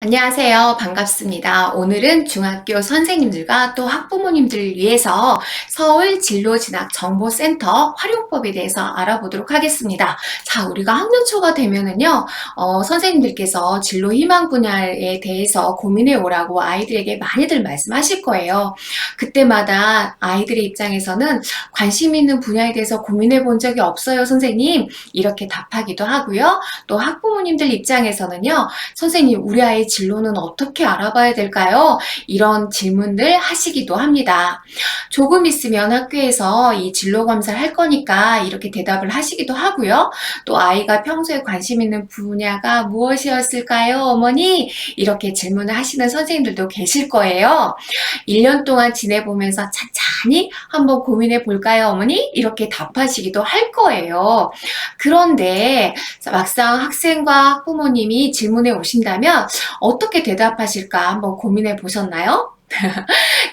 안녕하세요. 반갑습니다. 오늘은 중학교 선생님들과 또 학부모님들을 위해서 서울 진로진학정보센터 활용법에 대해서 알아보도록 하겠습니다. 자, 우리가 학년 초가 되면은요, 선생님들께서 진로 희망 분야에 대해서 고민해 오라고 아이들에게 많이들 말씀하실 거예요. 그때마다 아이들의 입장에서는 관심 있는 분야에 대해서 고민해 본 적이 없어요, 선생님. 이렇게 답하기도 하고요. 또 학부모님들 입장에서는요, 선생님, 우리 아이 진로는 어떻게 알아봐야 될까요? 이런 질문들 하시기도 합니다. 조금 있으면 학교에서 이 진로 검사를 할 거니까 이렇게 대답을 하시기도 하고요. 또 아이가 평소에 관심 있는 분야가 무엇이었을까요, 어머니? 이렇게 질문을 하시는 선생님들도 계실 거예요. 1년 동안 지내보면서 찬찬히 한번 고민해 볼까요, 어머니? 이렇게 답하시기도 할 거예요. 그런데 막상 학생과 학부모님이 질문해 오신다면 어떻게 대답하실까 한번 고민해 보셨나요?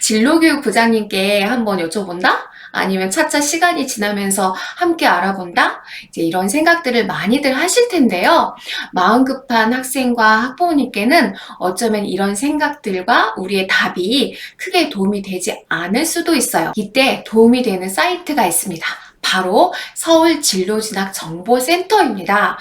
진로교육 부장님께 한번 여쭤본다? 아니면 차차 시간이 지나면서 함께 알아본다? 이제 이런 생각들을 많이들 하실 텐데요. 마음 급한 학생과 학부모님께는 어쩌면 이런 생각들과 우리의 답이 크게 도움이 되지 않을 수도 있어요. 이때 도움이 되는 사이트가 있습니다. 바로 서울진로진학정보센터입니다.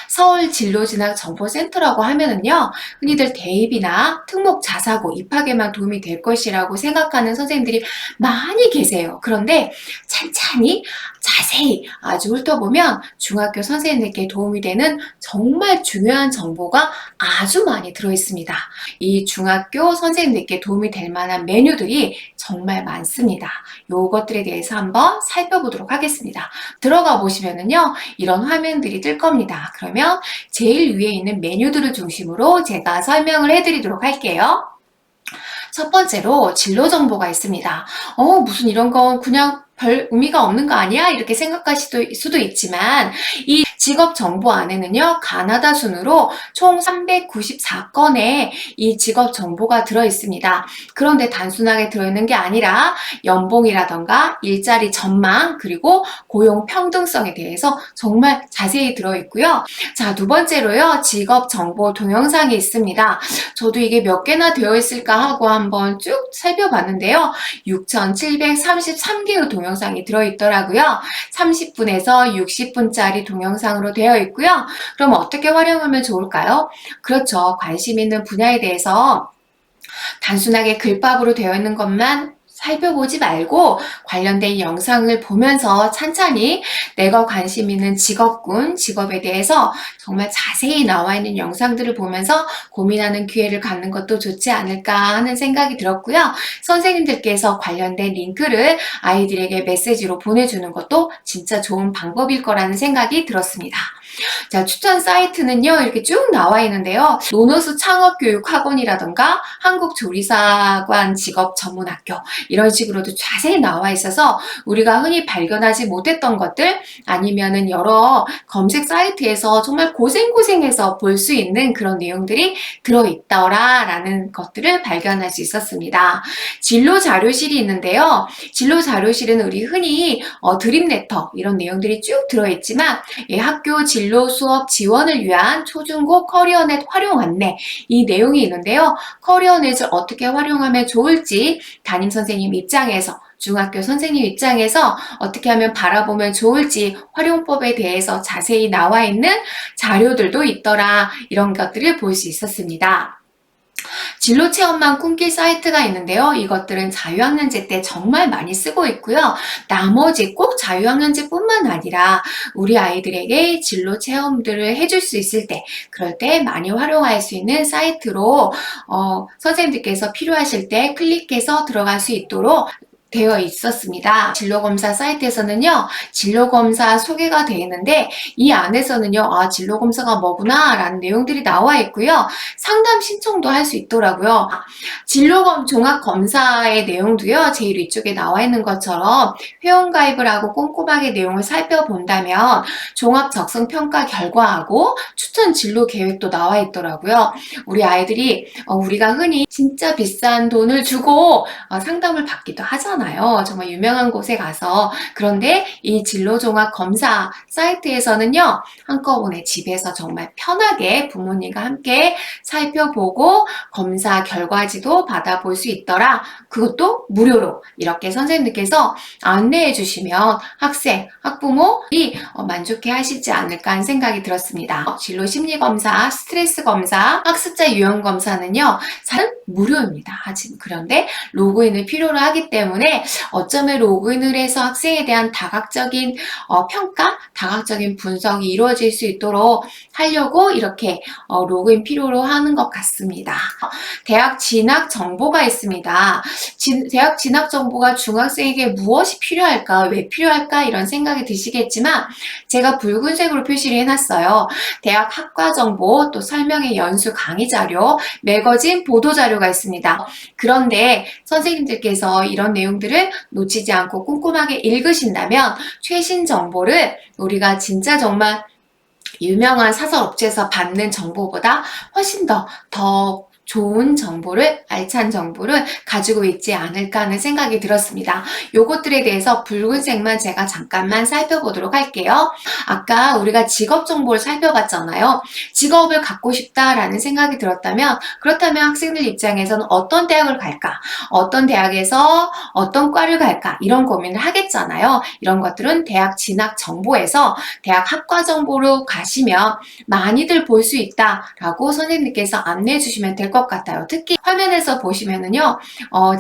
서울진로진학정보센터라고 하면은요, 흔히들 대입이나 특목 자사고 입학에만 도움이 될 것이라고 생각하는 선생님들이 많이 계세요. 그런데 찬찬히 자세히 아주 훑어보면 중학교 선생님들께 도움이 되는 정말 중요한 정보가 아주 많이 들어있습니다. 이 중학교 선생님들께 도움이 될 만한 메뉴들이 정말 많습니다. 요것들에 대해서 한번 살펴보도록 하겠습니다. 들어가 보시면은요, 이런 화면들이 뜰 겁니다. 그러면 제일 위에 있는 메뉴들을 중심으로 제가 설명을 해드리도록 할게요. 첫 번째로 진로 정보가 있습니다. 무슨 이런 건 그냥 별 의미가 없는 거 아니야? 이렇게 생각하실 수도 있지만 이 직업 정보 안에는요, 가나다 순으로 총 394건의 이 직업 정보가 들어 있습니다. 그런데 단순하게 들어있는 게 아니라 연봉이라던가 일자리 전망 그리고 고용 평등성에 대해서 정말 자세히 들어 있고요. 자, 두 번째로요, 직업 정보 동영상이 있습니다. 저도 이게 몇 개나 되어 있을까 하고 한번 쭉 살펴봤는데요. 6,733개의 동영상이 들어있더라고요. 30분에서 60분짜리 동영상으로 되어 있고요. 그럼 어떻게 활용하면 좋을까요? 그렇죠. 관심 있는 분야에 대해서 단순하게 글밥으로 되어 있는 것만 살펴보지 말고 관련된 영상을 보면서 찬찬히 내가 관심 있는 직업군, 직업에 대해서 정말 자세히 나와 있는 영상들을 보면서 고민하는 기회를 갖는 것도 좋지 않을까 하는 생각이 들었고요. 선생님들께서 관련된 링크를 아이들에게 메시지로 보내주는 것도 진짜 좋은 방법일 거라는 생각이 들었습니다. 자, 추천 사이트는요, 이렇게 쭉 나와 있는데요. 노노스 창업교육학원이라던가 한국조리사관 직업전문학교 이런 식으로도 자세히 나와 있어서 우리가 흔히 발견하지 못했던 것들 아니면은 여러 검색 사이트에서 정말 고생고생해서 볼 수 있는 그런 내용들이 들어있더라라는 것들을 발견할 수 있었습니다. 진로 자료실이 있는데요. 진로 자료실은 우리 흔히 드림레터 이런 내용들이 쭉 들어있지만 학교 진로 수업 지원을 위한 초중고 커리어넷 활용 안내 이 내용이 있는데요. 커리어넷을 어떻게 활용하면 좋을지 담임 선생님 입장에서 중학교 선생님 입장에서 어떻게 하면 바라보면 좋을지 활용법에 대해서 자세히 나와 있는 자료들도 있더라. 이런 것들을 볼 수 있었습니다. 진로 체험만 꿈길 사이트가 있는데요. 이것들은 자유학년제 때 정말 많이 쓰고 있고요. 나머지 꼭 자유학년제뿐만 아니라 우리 아이들에게 진로 체험들을 해줄 수 있을 때, 그럴 때 많이 활용할 수 있는 사이트로 선생님들께서 필요하실 때 클릭해서 들어갈 수 있도록 되어 있었습니다. 진로검사 사이트에서는요, 진로검사 소개가 되어 있는데 이 안에서는요, 진로검사가 뭐구나 라는 내용들이 나와 있고요. 상담 신청도 할 수 있더라고요. 종합검사의 내용도요, 제일 위쪽에 나와 있는 것처럼 회원가입을 하고 꼼꼼하게 내용을 살펴본다면 종합적성평가 결과하고 추천 진로 계획도 나와 있더라고요. 우리 아이들이 우리가 흔히 진짜 비싼 돈을 주고 상담을 받기도 하잖아요. 하잖아요. 정말 유명한 곳에 가서. 그런데 이 진로종합 검사 사이트에서는요, 한꺼번에 집에서 정말 편하게 부모님과 함께 살펴보고 검사 결과지도 받아볼 수 있더라. 그것도 무료로 이렇게 선생님들께서 안내해 주시면 학생, 학부모이 만족해 하시지 않을까 하는 생각이 들었습니다. 진로 심리 검사, 스트레스 검사, 학습자 유형 검사는요, 사실 무료입니다. 그런데 로그인을 필요로 하기 때문에 어쩌면 로그인을 해서 학생에 대한 다각적인 평가, 다각적인 분석이 이루어질 수 있도록 하려고 이렇게 로그인 필요로 하는 것 같습니다. 대학 진학 정보가 있습니다. 대학 진학 정보가 중학생에게 무엇이 필요할까, 왜 필요할까 이런 생각이 드시겠지만 제가 붉은색으로 표시를 해놨어요. 대학 학과 정보, 또 설명의 연수 강의 자료, 매거진 보도 자료가 있습니다. 그런데 선생님들께서 이런 내용들을 놓치지 않고 꼼꼼하게 읽으신다면 최신 정보를 우리가 진짜 정말 유명한 사설업체에서 받는 정보보다 훨씬 더 좋은 정보를, 알찬 정보를 가지고 있지 않을까 하는 생각이 들었습니다. 요것들에 대해서 붉은색만 제가 잠깐만 살펴보도록 할게요. 아까 우리가 직업 정보를 살펴봤잖아요. 직업을 갖고 싶다라는 생각이 들었다면, 그렇다면 학생들 입장에서는 어떤 대학을 갈까? 어떤 대학에서 어떤 과를 갈까? 이런 고민을 하겠잖아요. 이런 것들은 대학 진학 정보에서 대학 학과 정보로 가시면 많이들 볼 수 있다라고 선생님께서 안내해 주시면 될 것 같아요. 특히 화면에서 보시면은요,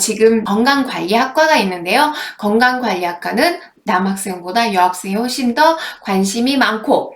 지금 건강관리학과가 있는데요. 건강관리학과는 남학생보다 여학생이 훨씬 더 관심이 많고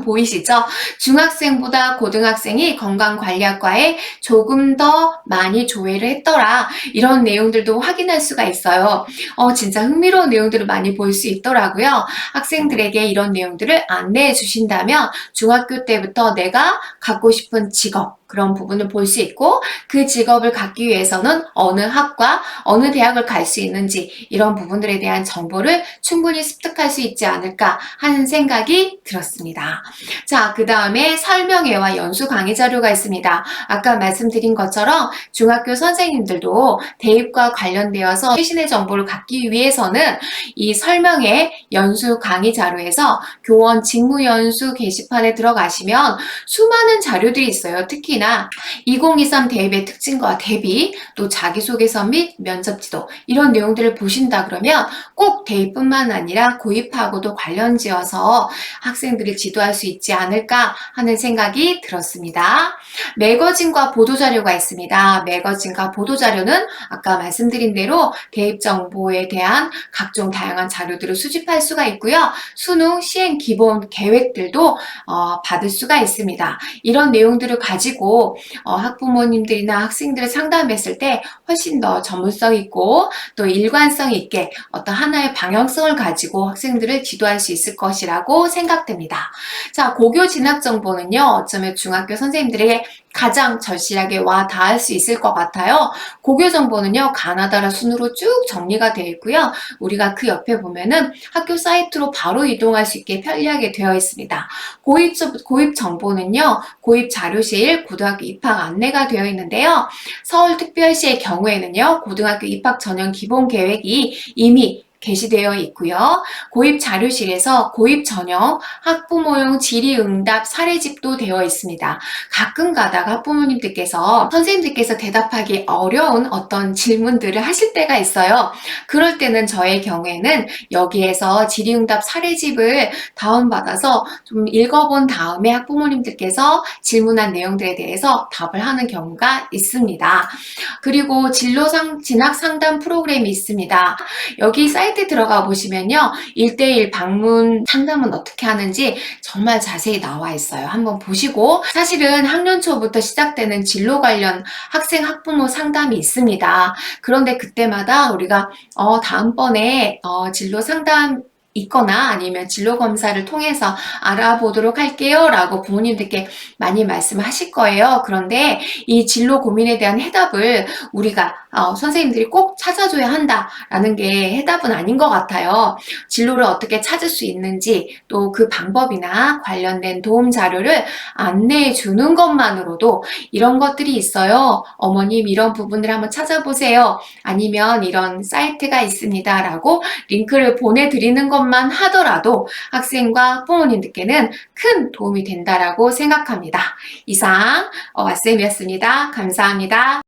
보이시죠? 중학생보다 고등학생이 건강관리학과에 조금 더 많이 조회를 했더라. 이런 내용들도 확인할 수가 있어요. 진짜 흥미로운 내용들을 많이 볼 수 있더라고요. 학생들에게 이런 내용들을 안내해 주신다면 중학교 때부터 내가 갖고 싶은 직업, 그런 부분을 볼 수 있고 그 직업을 갖기 위해서는 어느 학과, 어느 대학을 갈 수 있는지 이런 부분들에 대한 정보를 충분히 습득할 수 있지 않을까 하는 생각이 들었습니다. 자, 그 다음에 설명회와 연수 강의 자료가 있습니다. 아까 말씀드린 것처럼 중학교 선생님들도 대입과 관련되어서 최신의 정보를 갖기 위해서는 이 설명회, 연수 강의 자료에서 교원 직무연수 게시판에 들어가시면 수많은 자료들이 있어요. 특히나 2023 대입의 특징과 대비, 또 자기소개서 및 면접지도 이런 내용들을 보신다 그러면 꼭 대입뿐만 아니라 고입하고도 관련지어서 학생들이 지도할 수 있지 않을까 하는 생각이 들었습니다. 매거진과 보도자료가 있습니다. 매거진과 보도자료는 아까 말씀드린 대로 대입 정보에 대한 각종 다양한 자료들을 수집할 수가 있고요. 수능 시행 기본 계획들도 받을 수가 있습니다. 이런 내용들을 가지고 학부모님들이나 학생들을 상담했을 때 훨씬 더 전문성 있고 또 일관성 있게 어떤 하나의 방향성을 가지고 학생들을 지도할 수 있을 것이라고 생각됩니다. 자, 고교 진학 정보는요, 어쩌면 중학교 선생님들에게 가장 절실하게 와 닿을 수 있을 것 같아요. 고교 정보는요, 가나다라 순으로 쭉 정리가 되어 있고요. 우리가 그 옆에 보면은 학교 사이트로 바로 이동할 수 있게 편리하게 되어 있습니다. 고입 정보는요, 고입 자료실, 고등학교 입학 안내가 되어 있는데요. 서울특별시의 경우에는요, 고등학교 입학 전형 기본 계획이 이미 게시되어 있고요. 고입 자료실에서 고입 전형 학부모용 질의응답 사례집도 되어 있습니다. 가끔 가다가 학부모님들께서 선생님들께서 대답하기 어려운 어떤 질문들을 하실 때가 있어요. 그럴 때는 저의 경우에는 여기에서 질의응답 사례집을 다운받아서 좀 읽어본 다음에 학부모님들께서 질문한 내용들에 대해서 답을 하는 경우가 있습니다. 그리고 진학 상담 프로그램이 있습니다. 여기 사이트에 들어가 보시면요, 1:1 방문 상담은 어떻게 하는지 정말 자세히 나와 있어요. 한번 보시고, 사실은 학년 초부터 시작되는 진로 관련 학생 학부모 상담이 있습니다. 그런데 그때마다 우리가 다음번에 진로 상담 있거나 아니면 진로 검사를 통해서 알아보도록 할게요 라고 부모님들께 많이 말씀하실 거예요. 그런데 이 진로 고민에 대한 해답을 우리가 선생님들이 꼭 찾아줘야 한다라는 게 해답은 아닌 것 같아요. 진로를 어떻게 찾을 수 있는지 또 그 방법이나 관련된 도움 자료를 안내해 주는 것만으로도 이런 것들이 있어요. 어머님 이런 부분을 한번 찾아보세요. 아니면 이런 사이트가 있습니다. 라고 링크를 보내드리는 것만 하더라도 학생과 부모님들께는 큰 도움이 된다라고 생각합니다. 이상 왓쌤이었습니다. 감사합니다.